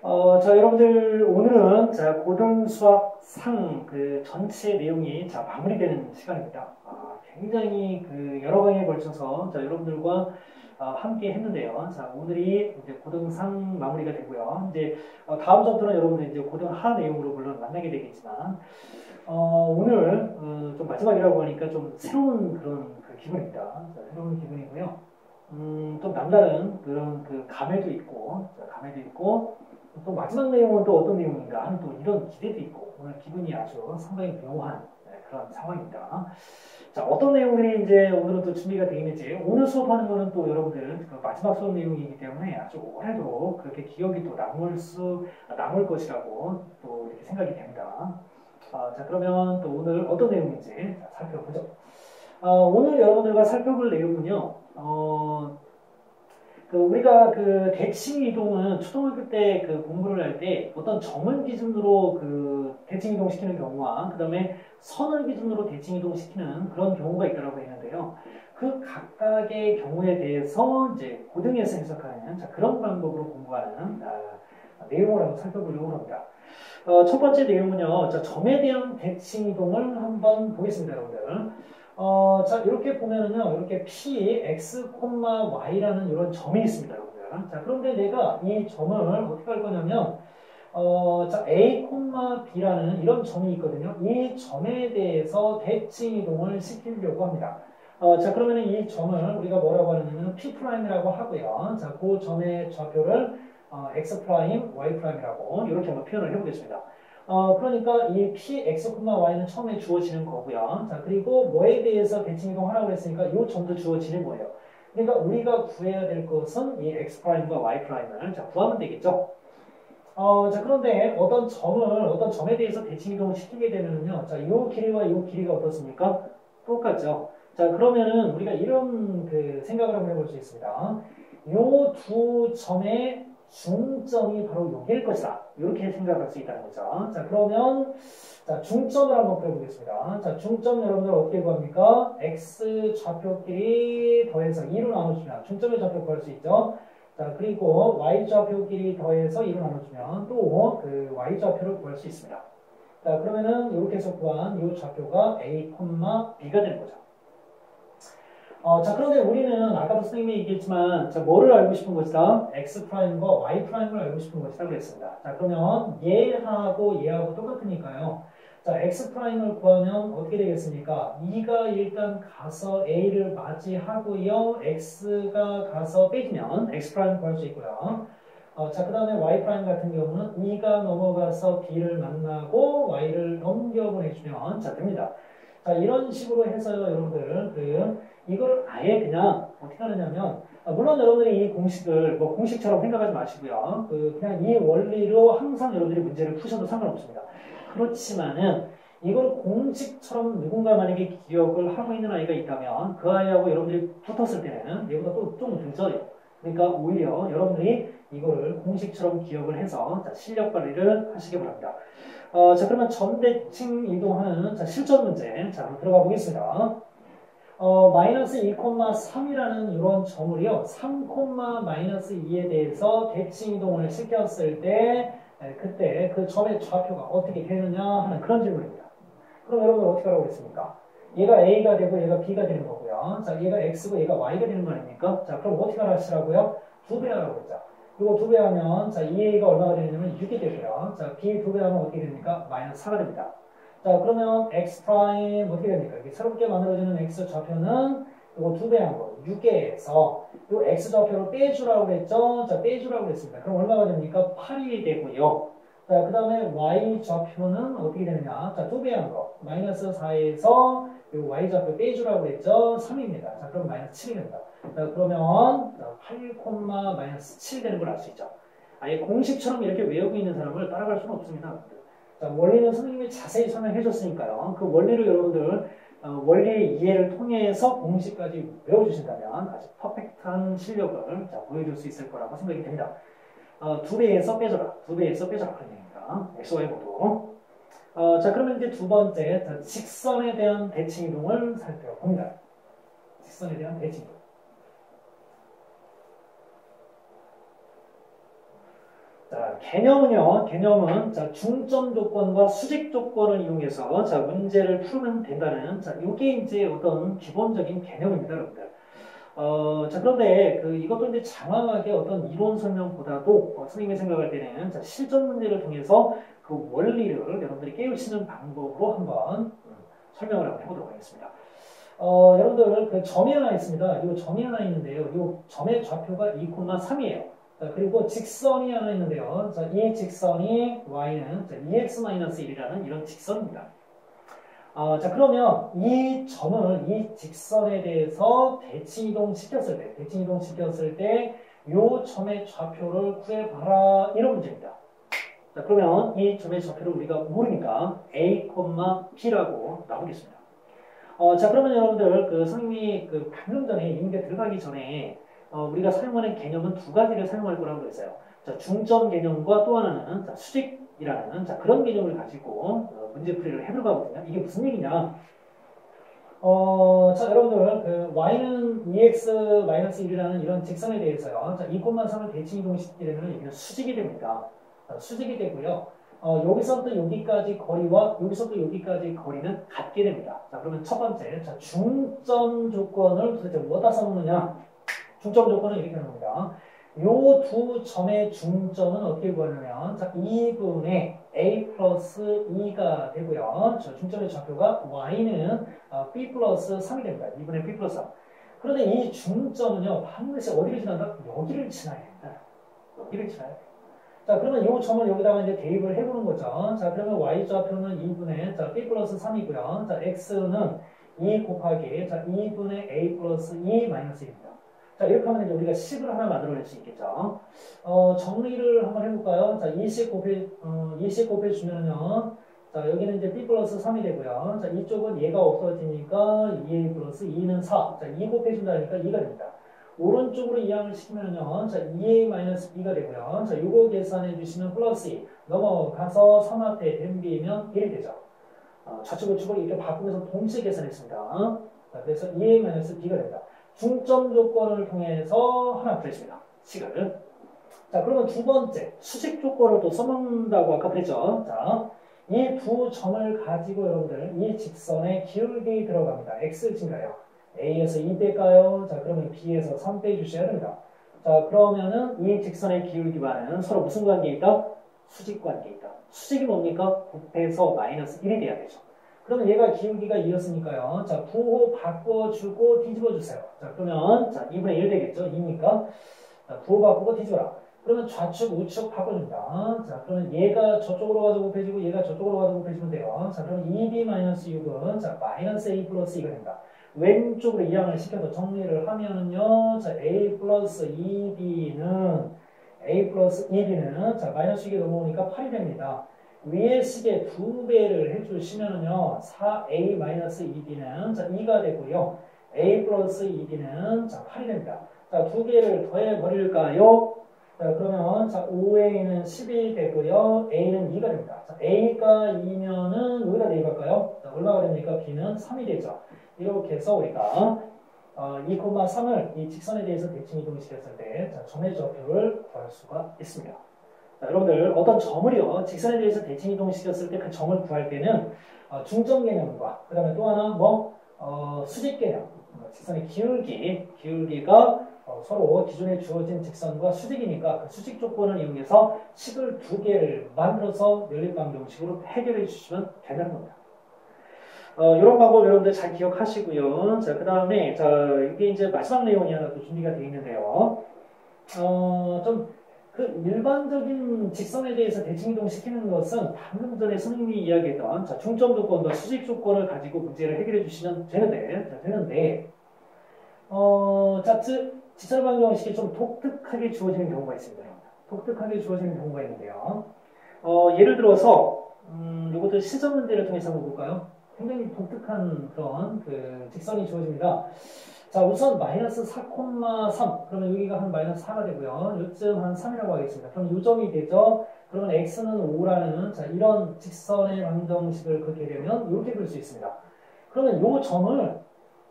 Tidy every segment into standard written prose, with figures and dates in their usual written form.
자, 여러분들, 오늘은 고등 수학 상 전체 내용이 마무리되는 시간입니다. 굉장히 여러 강의에 걸쳐서 여러분들과 함께 했는데요. 자, 오늘이 이제 고등 상 마무리가 되고요. 이제 다음 수업부터는 여러분들 이제 고등 하 내용으로 물론 만나게 되겠지만, 오늘 좀 마지막이라고 하니까 좀 새로운 그런 기분입니다. 자, 새로운 기분이고요. 좀 남다른 그런 감회도 있고, 또 마지막 내용은 또 어떤 내용인가 하는 또 이런 기대도 있고, 오늘 기분이 아주 상당히 묘한 그런 상황입니다. 자, 어떤 내용들이 이제 오늘은 또 준비가 되어 있는지, 오늘 수업하는 거는 또 여러분들 마지막 수업 내용이기 때문에 아주 오래도록 그렇게 기억이 또 남을 것이라고 또 이렇게 생각이 됩니다. 자, 그러면 또 오늘 어떤 내용인지 살펴보죠. 오늘 여러분들과 살펴볼 내용은요, 우리가 대칭 이동은 초등학교 때 공부를 할 때 어떤 점을 기준으로 대칭 이동시키는 경우와 그 다음에 선을 기준으로 대칭 이동시키는 그런 경우가 있다고 했는데요. 그 각각의 경우에 대해서 이제 고등에서 해석하는 그런 방법으로 공부하는 내용을 한번 살펴보려고 합니다. 첫 번째 내용은요, 점에 대한 대칭 이동을 한번 보겠습니다, 여러분들. 자, 이렇게 보면은요, 이렇게 P, X, Y라는 이런 점이 있습니다, 여러분들. 자, 그런데 내가 이 점을 어떻게 할 거냐면, 자, A, B라는 이런 점이 있거든요. 이 점에 대해서 대칭 이동을 시키려고 합니다. 자, 그러면은 이 점을 우리가 뭐라고 하냐면 P'이라고 하고요. 자, 그 점의 좌표를 X', Y'이라고 이렇게 한번 표현을 해보겠습니다. 그러니까 이 P, X, Y는 처음에 주어지는 거고요. 자, 그리고 뭐에 대해서 대칭 이동하라고 했으니까 이 점도 주어지는 거예요. 그러니까 우리가 구해야 될 것은 이 X'과 Y'를 구하면 되겠죠. 자, 그런데 어떤 점에 대해서 대칭 이동을 시키게 되면요. 자, 이 길이와 이 길이가 어떻습니까? 똑같죠. 자, 그러면은 우리가 이런 생각을 한번 해볼 수 있습니다. 이 두 점의 중점이 바로 여기일 것이다. 이렇게 생각할 수 있다는 거죠. 자, 그러면 자, 중점을 한번 그려보겠습니다. 자, 중점 여러분들 어떻게 구합니까? X 좌표끼리 더해서 2로 나눠주면 중점의 좌표 구할 수 있죠. 자, 그리고 Y 좌표끼리 더해서 2로 나눠주면 또 Y 좌표를 구할 수 있습니다. 자, 그러면은 이렇게 해서 구한 이 좌표가 A, B가 되는 거죠. 자, 그런데 우리는 아까도 선생님이 얘기했지만, 자, 뭐를 알고 싶은 것이다? X'과 Y'을 알고 싶은 것이다 그랬습니다. 자, 그러면 얘하고 똑같으니까요. 자, X'을 구하면 어떻게 되겠습니까? 2가 일단 가서 A를 맞이하고요. X가 가서 빼주면 X' 구할 수 있고요. 자, 그 다음에 Y' 같은 경우는 2가 넘어가서 B를 만나고 Y를 넘겨보내주면 자, 됩니다. 자, 이런 식으로 해서요, 여러분들, 이걸 아예 그냥 어떻게 하느냐면, 물론 여러분들이 이 공식을 뭐 공식처럼 생각하지 마시고요. 그냥 이 원리로 항상 여러분들이 문제를 푸셔도 상관없습니다. 그렇지만은, 이걸 공식처럼 누군가 만약에 기억을 하고 있는 아이가 있다면, 그 아이하고 여러분들이 붙었을 때는 얘보다 또 좀 늦어요. 그러니까 오히려 여러분들이 이거를 공식처럼 기억을 해서 실력 발휘를 하시기 바랍니다. 자, 그러면 점대칭 이동하는 실전 문제. 자, 한번 들어가 보겠습니다. 마이너스 2,3이라는 이런 점을요, 3,-2에 대해서 대칭 이동을 시켰을 때, 그때 그 점의 좌표가 어떻게 되느냐 하는 그런 질문입니다. 그럼 여러분 어떻게 하라고 했습니까? 얘가 A가 되고 얘가 B가 되는 거고요. 자, 얘가 X고 얘가 Y가 되는 거 아닙니까? 자, 그럼 어떻게 하시라고요? 2배 하라고 했죠. 이거 2배 하면, 자, 2A가 얼마가 되냐면 6이 되고요. 자, B 2배 하면 어떻게 됩니까? 마이너스 4가 됩니다. 자, 그러면 X' 어떻게 됩니까? 이게 새롭게 만들어지는 X 좌표는 이거 2배 한 거, 6에서 이 X 좌표를 빼주라고 했죠? 자, 빼주라고 했습니다. 그럼 얼마가 됩니까? 8이 되고요. 자, 그 다음에 Y 좌표는 어떻게 되느냐? 자, 2배 한 거, 마이너스 4에서 이 Y 좌표 빼주라고 했죠? 3입니다. 자, 그럼 마이너스 7이 됩니다. 자, 그러면 8, 마이너스 7 되는 걸 알 수 있죠. 아예 공식처럼 이렇게 외우고 있는 사람을 따라갈 수는 없습니다. 자, 원리는 선생님이 자세히 설명해 줬으니까요. 그 원리를 여러분들 원리 이해를 통해서 공식까지 외워주신다면 아주 퍼펙트한 실력을 보여줄 수 있을 거라고 생각이 됩니다. 2배에서 빼줘라. 2배에서 빼줘라. 그런 얘기입니다. XY 모두. 자, 그러면 이제 두 번째, 자, 직선에 대한 대칭 이동을 살펴봅니다. 직선에 대한 대칭 이동. 자, 개념은 자, 중점 조건과 수직 조건을 이용해서 자, 문제를 풀면 된다는 자, 이게 이제 어떤 기본적인 개념입니다, 여러분들. 자, 그런데 이것도 이제 장황하게 어떤 이론 설명보다도 선생님이 생각할 때는 자, 실전 문제를 통해서 그 원리를 여러분들이 깨우치는 방법으로 한번 설명을 한번 해보도록 하겠습니다. 여러분들 그 점이 하나 있습니다. 이 점이 하나 있는데요. 이 점의 좌표가 2,3이에요. 그리고 직선이 하나 있는데요. 자, 이 직선이 y는 2x-1이라는 이런 직선입니다. 자, 그러면 이 점을 이 직선에 대해서 대칭이동 시켰을 때 이 점의 좌표를 구해봐라 이런 문제입니다. 자, 그러면 이 점의 좌표를 우리가 모르니까 a, b라고 나오겠습니다. 자, 그러면 여러분들 선생님이 방금 전에 이 문제 들어가기 전에 우리가 사용하는 개념은 두 가지를 사용할 거라고 그랬어요. 자, 중점 개념과 또 하나는 자, 수직이라는 자, 그런 개념을 가지고 문제풀이를 해보거든요. 이게 무슨 얘기냐? 자, 여러분들 y는 2x-1이라는 이런 직선에 대해서요. 자, 2,3을 대칭 이동시키게 되면 여기는 수직이 됩니다. 수직이 되고요. 여기서부터 여기까지 거리와 여기서부터 여기까지 거리는 같게 됩니다. 자, 그러면 첫 번째, 자, 중점 조건을 도대체 뭐다 써놓느냐? 중점 조건은 이렇게 하는 겁니다. 요 두 점의 중점은 어떻게 구하냐면, 자, 2분의 a 플러스 2가 되고요. 저 중점의 좌표가 y는 b 플러스 3이 됩니다. 2분의 b 플러스 3. 그런데 이 중점은요, 반드시 어디를 지난다? 여기를 지나야 됩니다. 여기를 지나야 돼요. 자, 그러면 이 점을 여기다가 이제 대입을 해보는 거죠. 자, 그러면 y좌표는 2분의, 자, b 플러스 3이고요. 자, x는 2 곱하기, 자, 2분의 a 플러스 2 마이너스 1입니다. 자, 이렇게 하면 이제 우리가 식을 하나 만들어낼 수 있겠죠. 정리를 한번 해볼까요? 자, 2씩 곱해주면요. 자, 여기는 이제 b 플러스 3이 되고요. 자, 이쪽은 얘가 없어지니까 2a 플러스 2는 4. 자, 2 곱해준다니까 2가 됩니다. 오른쪽으로 이항을 시키면요. 자, 2a-b가 되고요. 자, 요거 계산해 주시면 플러스 2. 넘어가서 3앞에 댐비면 1이 되죠. 좌측 우측을 이렇게 바꾸면서 동시에 계산했습니다. 자, 그래서 2a-b가 됩니다. 중점 조건을 통해서 하나 구했습니다. 식을. 자, 그러면 두 번째, 수직 조건을 또 써먹는다고 아까 그랬죠. 자, 이 두 점을 가지고 여러분들 이 직선의 기울기 들어갑니다. x 증가요. a에서 2 뺄까요? 자, 그러면 b에서 3 빼주셔야 됩니다. 자, 그러면은 이 직선의 기울기와는 서로 무슨 관계에 있다? 수직 관계에 있다. 수직이 뭡니까? 곱해서 마이너스 1이 돼야 되죠. 그러면 얘가 기울기가 2였으니까요. 자, 부호 바꿔주고 뒤집어주세요. 자, 그러면 자, 2분의 1 되겠죠? 2니까. 자, 부호 바꾸고 뒤집어라. 그러면 좌측, 우측 바꿔줍니다. 자, 그러면 얘가 저쪽으로 가서 곱해지고 얘가 저쪽으로 가서 곱해주면 돼요. 자, 그러면 2b-6은 자, 마이너스 a 플러스 2가 됩니다. 왼쪽으로 이항을 시켜서 정리를 하면은요. 자, a 플러스 2b는 자, 마이너스 6이 넘어오니까 8이 됩니다. 위에 식에 2배를 해주시면은요. 4a-2b는 자, 2가 되고요. a 플러스 2b는 자, 8이 됩니다. 자, 2개를 더해 버릴까요? 자, 그러면 자, 5a는 10이 되고요. a는 2가 됩니다. 자, a가 2면은 여기다 대입할까요? 자, 얼마가 됩니까? b는 3이 되죠. 이렇게 해서 우리가 2,3을 이 직선에 대해서 대칭 이동시켰을 때 자, 점의 좌표를 구할 수가 있습니다. 자, 여러분들 어떤 점을요 직선에 대해서 대칭 이동시켰을 때 그 점을 구할 때는 중점 개념과 그 다음에 또 하나 수직 개념, 직선의 기울기가 서로 기존에 주어진 직선과 수직이니까 그 수직 조건을 이용해서 식을 두 개를 만들어서 연립방정식으로 해결해 주시면 된다는 겁니다. 이런 방법 여러분들 잘 기억하시고요. 자, 그 다음에, 자, 이게 이제 마지막 내용이 하나 또 준비가 되어 있는데요. 일반적인 직선에 대해서 대칭이동 시키는 것은 방금 전에 선생님이 이야기했던, 자, 중점 조건과 수직 조건을 가지고 문제를 해결해 주시면 되는데, 직선 방정식이 좀 독특하게 주어지는 경우가 있습니다. 독특하게 주어지는 경우가 있는데요. 예를 들어서, 이것도 실전 문제를 통해서 한번 볼까요? 굉장히 독특한 그런 직선이 주어집니다. 자, 우선 마이너스 4,3 그러면 여기가 한 마이너스 4가 되고요. 요쯤 한 3이라고 하겠습니다. 그럼 요점이 되죠. 그러면 x는 5라는 자, 이런 직선의 방정식을 그렇게 되면 이렇게 볼 수 있습니다. 그러면 요 점을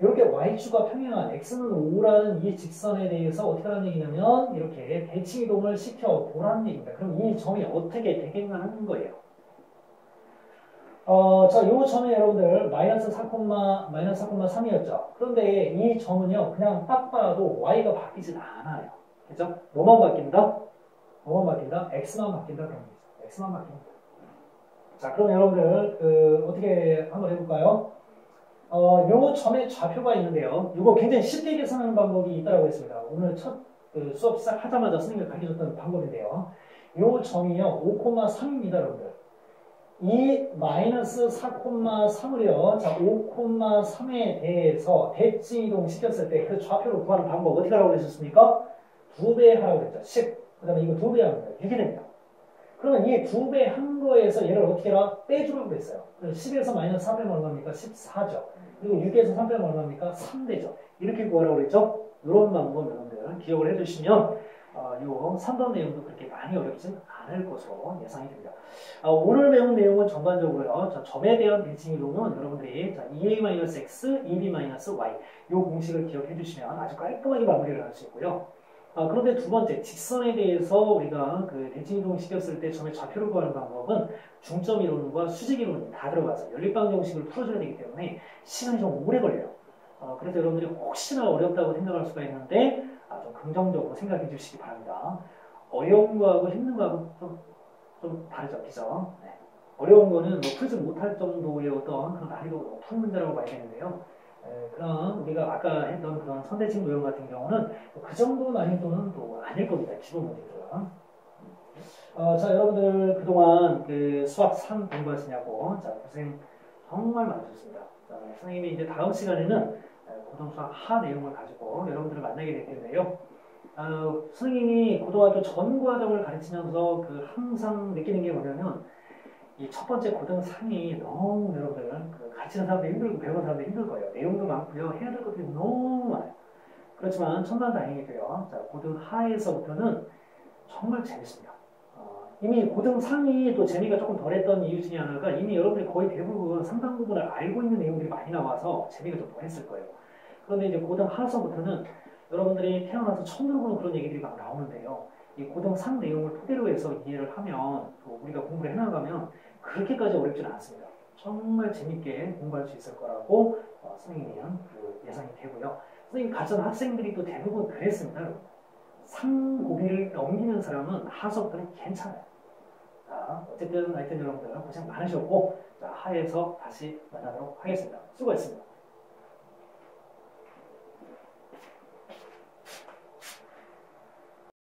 이렇게 y축과 평행한 x는 5라는 이 직선에 대해서 어떻게 하는 얘기냐면 이렇게 대칭 이동을 시켜 보라는 얘기입니다. 그럼 이 점이 어떻게 되겠나 하는 거예요. 자, 요 점에 여러분들 마이너스 4,3이었죠. 그런데 이 점은요, 그냥 딱 봐도 y가 바뀌진 않아요. 그죠? 뭐만 바뀐다? 뭐만 바뀐다? x만 바뀐다. 그런 거죠. x만 바뀐다. 자, 그럼 여러분들 어떻게 한번 해볼까요? 요 점의 좌표가 있는데요. 이거 굉장히 쉽게 계산하는 방법이 있다고 했습니다. 오늘 첫 수업 시작하자마자 선생님이 가르쳐줬던 방법인데요. 요 점이요, 5,3입니다, 여러분들. 이 마이너스 4,3을요, 자, 5,3에 대해서 대칭 이동 시켰을 때 그 좌표를 구하는 방법 어떻게 하라고 그러셨습니까? 2배 하라고 그랬죠. 10. 그 다음에 이거 2배 합니다. 6이 됩니다. 그러면 이 2배 한 거에서 얘를 어떻게 해라? 빼주라고 그랬어요. 10에서 마이너스 4 빼면 얼마입니까? 14죠. 그리고 6에서 3 빼면 얼마입니까? 3되죠. 이렇게 구하라고 그랬죠? 이런 방법 여러분들 기억을 해주시면 요 3번 내용도 그렇게 많이 어렵진 않을 것으로 예상이 됩니다. 오늘 배운 내용은 전반적으로요. 자, 점에 대한 대칭 이동은 여러분들이 자, EA-X, EB-Y 요 공식을 기억해 주시면 아주 깔끔하게 마무리를 할 수 있고요. 그런데 두 번째, 직선에 대해서 우리가 그 대칭 이동 시켰을 때 점의 좌표를 구하는 방법은 중점 이론과 수직 이론이 다 들어가서 연립방 정식을 풀어줘야 되기 때문에 시간이 좀 오래 걸려요. 그래서 여러분들이 혹시나 어렵다고 생각할 수가 있는데 좀 긍정적으로 생각해 주시기 바랍니다. 어려운 거하고 힘든 거하고 좀 다르죠, 그죠? 네. 어려운 거는 뭐 풀지 못할 정도의 어떤 그런 난이도가 높은 문제라고 봐야 되는데요. 그럼 우리가 아까 했던 그런 선대칭 도형 같은 경우는 그 정도 난이도는 또 아닐 겁니다. 기본 문제들은. 자, 여러분들 그동안 그 수학 3 공부하시냐고 자, 고생 정말 많으셨습니다. 자, 선생님이 이제 다음 시간에는 고등수학 하 내용을 가지고 여러분들을 만나게 될 텐데요. 선생님이 고등학교 전 과정을 가르치면서 그 항상 느끼는 게 뭐냐면 이 첫 번째 고등 상이 너무 여러분들 가르치는 사람도 힘들고 배우는 사람도 힘들 거예요. 내용도 많고요. 해야 될 것들이 너무 많아요. 그렇지만 천만다행이고요. 자, 고등 하에서부터는 정말 재밌습니다. 이미 고등 상이 또 재미가 조금 덜했던 이유 중에 하나가 이미 여러분들이 거의 대부분 상당 부분을 알고 있는 내용들이 많이 나와서 재미가 좀 덜했을 거예요. 그런데 이제 고등 하서부터는 여러분들이 태어나서 처음 들어보는 그런 얘기들이 막 나오는데요. 이 고등 상 내용을 토대로 해서 이해를 하면 또 우리가 공부를 해나가면 그렇게까지 어렵지는 않습니다. 정말 재밌게 공부할 수 있을 거라고 선생님이 예상이 되고요. 선생님 가르치는 학생들이 또 대부분 그랬습니다. 상고비를 넘기는 사람은 하서부터는 괜찮아요. 자, 어쨌든 하여튼 여러분들 고생 많으셨고 자, 하에서 다시 만나도록 하겠습니다. 수고했습니다.